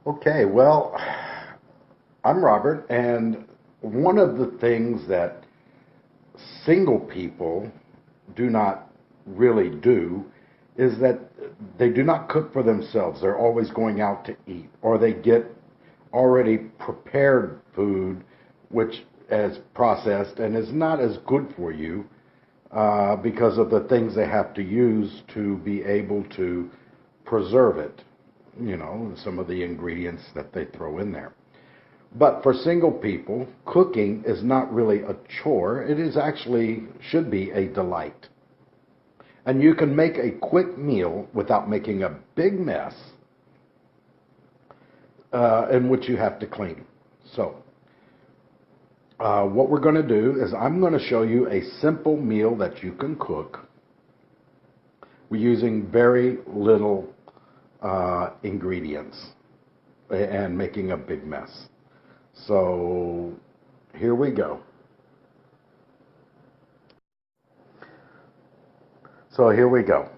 Okay, well, I'm Robert, and one of the things that single people do not really do is that they do not cook for themselves. They're always going out to eat, or they get already prepared food, which is processed and is not as good for you because of the things they have to use to be able to preserve it. You know, some of the ingredients that they throw in there. But for single people, cooking is not really a chore. It is actually, should be a delight. And you can make a quick meal without making a big mess in which you have to clean. So, what we're going to do is I'm going to show you a simple meal that you can cook using very little ingredients and making a big mess. So here we go. So here we go.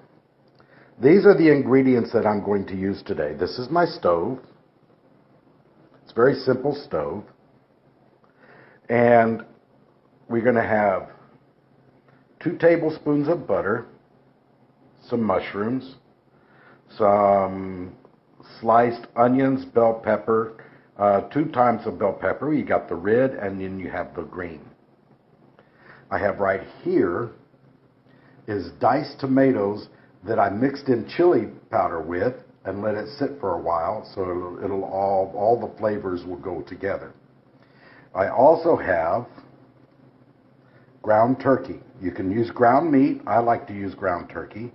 These are the ingredients that I'm going to use today. This is my stove. It's a very simple stove. And we're going to have 2 tablespoons of butter, some mushrooms, some sliced onions, bell pepper, 2 times of bell pepper. You got the red and then you have the green. I have right here is diced tomatoes that I mixed in chili powder with and let it sit for a while so it'll all the flavors will go together. I also have ground turkey. You can use ground meat. I like to use ground turkey.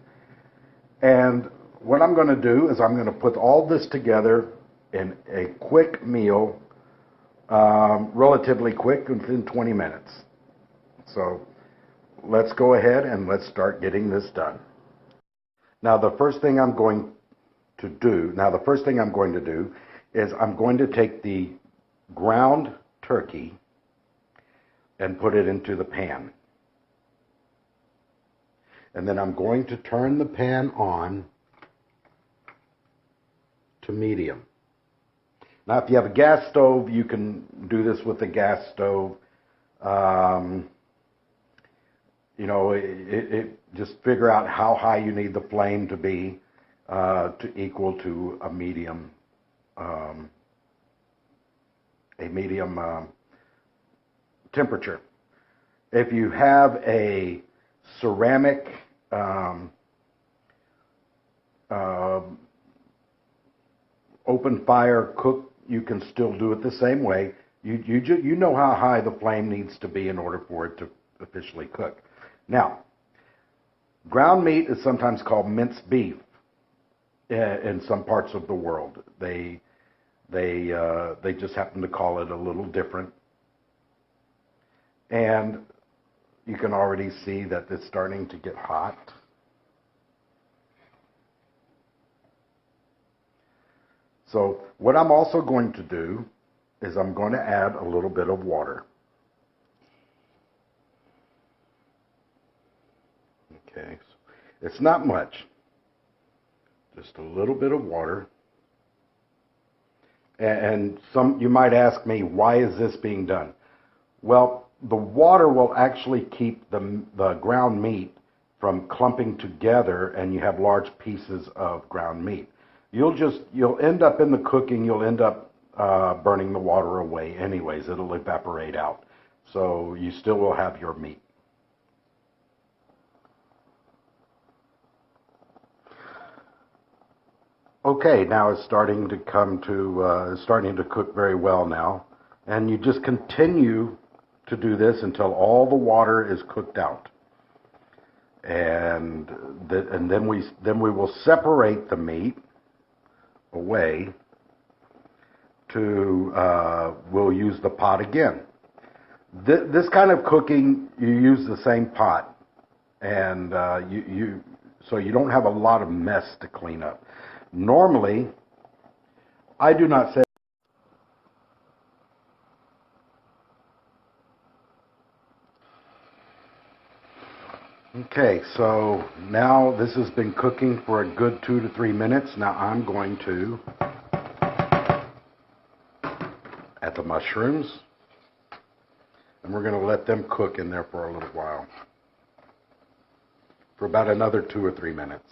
And what I'm going to do is I'm going to put all this together in a quick meal, relatively quick, within 20 minutes. So let's go ahead and let's start getting this done. Now the first thing I'm going to do is I'm going to take the ground turkey and put it into the pan. And then I'm going to turn the pan on to medium. Now, if you have a gas stove, you can do this with a gas stove. You know, just figure out how high you need the flame to be to equal to a medium temperature. If you have a ceramic open fire cook, you can still do it the same way. You know how high the flame needs to be in order for it to officially cook. Now, ground meat is sometimes called minced beef in some parts of the world. They just happen to call it a little different. And you can already see that it's starting to get hot. So what I'm also going to do is I'm going to add a little bit of water. Okay, so it's not much, just a little bit of water. And you might ask me, why is this being done? Well, the water will actually keep the ground meat from clumping together and you have large pieces of ground meat. You'll end up in the cooking, you'll end up burning the water away anyways. It'll evaporate out. So you still will have your meat. Okay, now it's starting to cook very well now. And you just continue to do this until all the water is cooked out. And then we will separate the meat away to we'll use the pot again. This kind of cooking, you use the same pot, and so you don't have a lot of mess to clean up. Normally, I do not say. Okay, so now this has been cooking for a good 2 to 3 minutes. Now I'm going to add the mushrooms. And we're going to let them cook in there for a little while. For about another 2 or 3 minutes.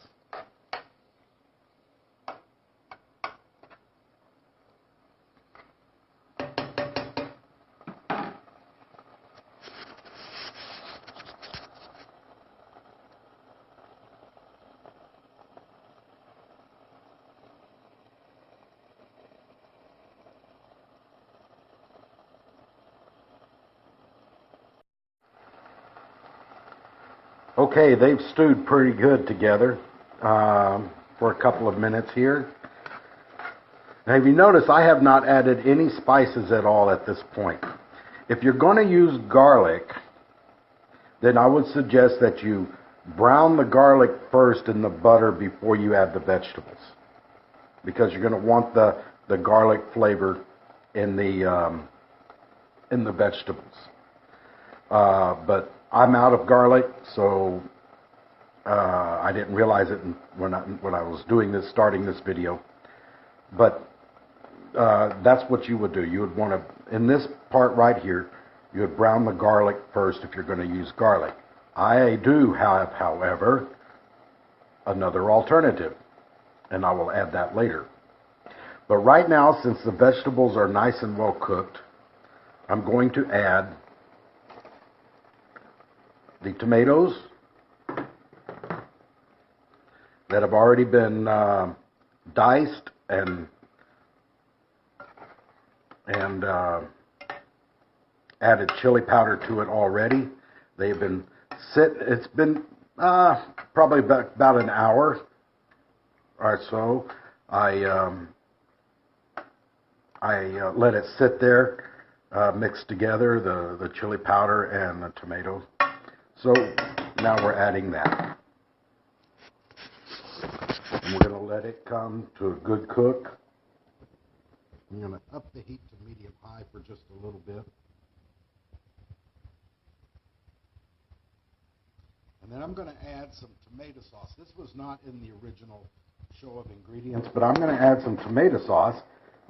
Okay, they've stewed pretty good together for a couple of minutes here. Now, if you notice, I have not added any spices at all at this point. If you're going to use garlic, then I would suggest that you brown the garlic first in the butter before you add the vegetables, because you're going to want the garlic flavor in the vegetables. But I'm out of garlic, so I didn't realize it when I was starting this video. But that's what you would do. You would want to, in this part right here, you would brown the garlic first if you're going to use garlic. I do have, however, another alternative, and I will add that later. But right now, since the vegetables are nice and well cooked, I'm going to add the tomatoes that have already been diced and added chili powder to it already. They've been it's been probably about an hour or so. I let it sit there, mixed together, the chili powder and the tomatoes. So now we're adding that. And we're going to let it come to a good cook. I'm going to up the heat to medium-high for just a little bit. And then I'm going to add some tomato sauce. This was not in the original show of ingredients, but I'm going to add some tomato sauce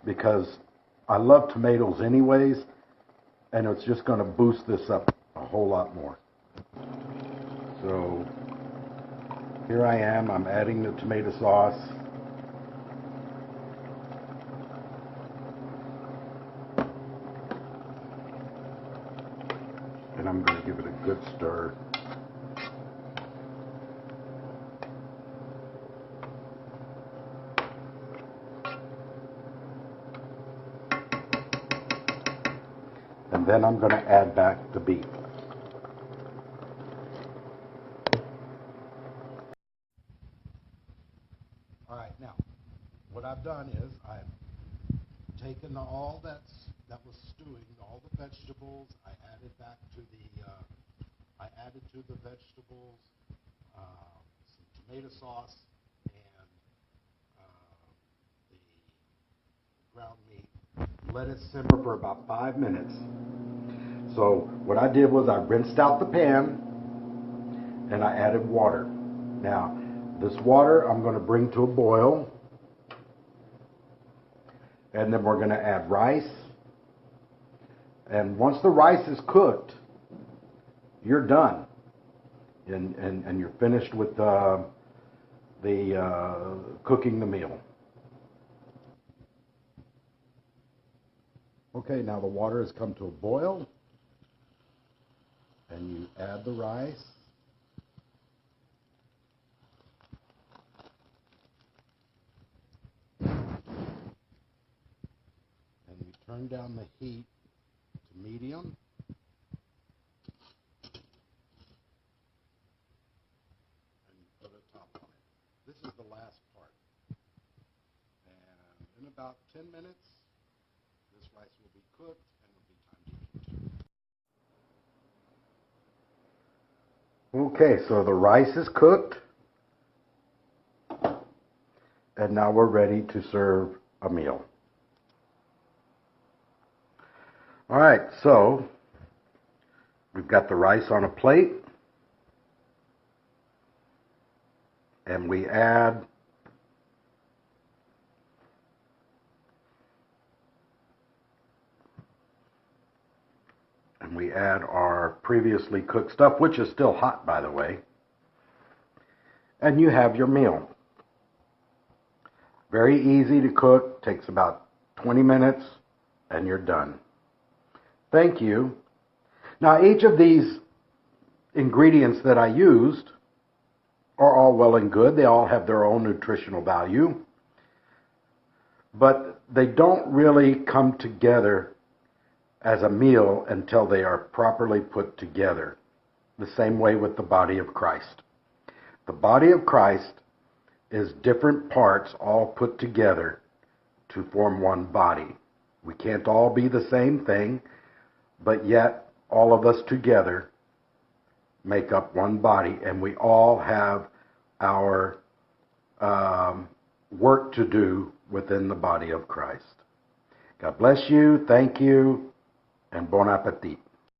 because I love tomatoes anyways, and it's just going to boost this up a whole lot more. So here I am, I'm adding the tomato sauce. And I'm going to give it a good stir. And then I'm going to add back the beef. All right, now, what I've done is I've taken all that was stewing, all the vegetables. I added back to the vegetables some tomato sauce and the ground meat. Let it simmer for about 5 minutes. So what I did was I rinsed out the pan and I added water. Now, this water I'm going to bring to a boil, and then we're going to add rice. And once the rice is cooked, you're done, and you're finished with cooking the meal. Okay, now the water has come to a boil, and you add the rice. And you turn down the heat to medium. And you put a top on it. This is the last part. And in about 10 minutes, this rice will be cooked and it'll be time to eat. Okay, so the rice is cooked. And now we're ready to serve a meal. All right, so we've got the rice on a plate, and we add And we add our previously cooked stuff, which is still hot, by the way. And you have your meal. Very easy to cook, takes about 20 minutes, and you're done. Thank you. Now, each of these ingredients that I used are all well and good. They all have their own nutritional value. But they don't really come together as a meal until they are properly put together. The same way with the body of Christ. The body of Christ is different parts all put together to form one body. We can't all be the same thing, but yet all of us together make up one body, and we all have our work to do within the body of Christ. God bless you, thank you, and bon appetit.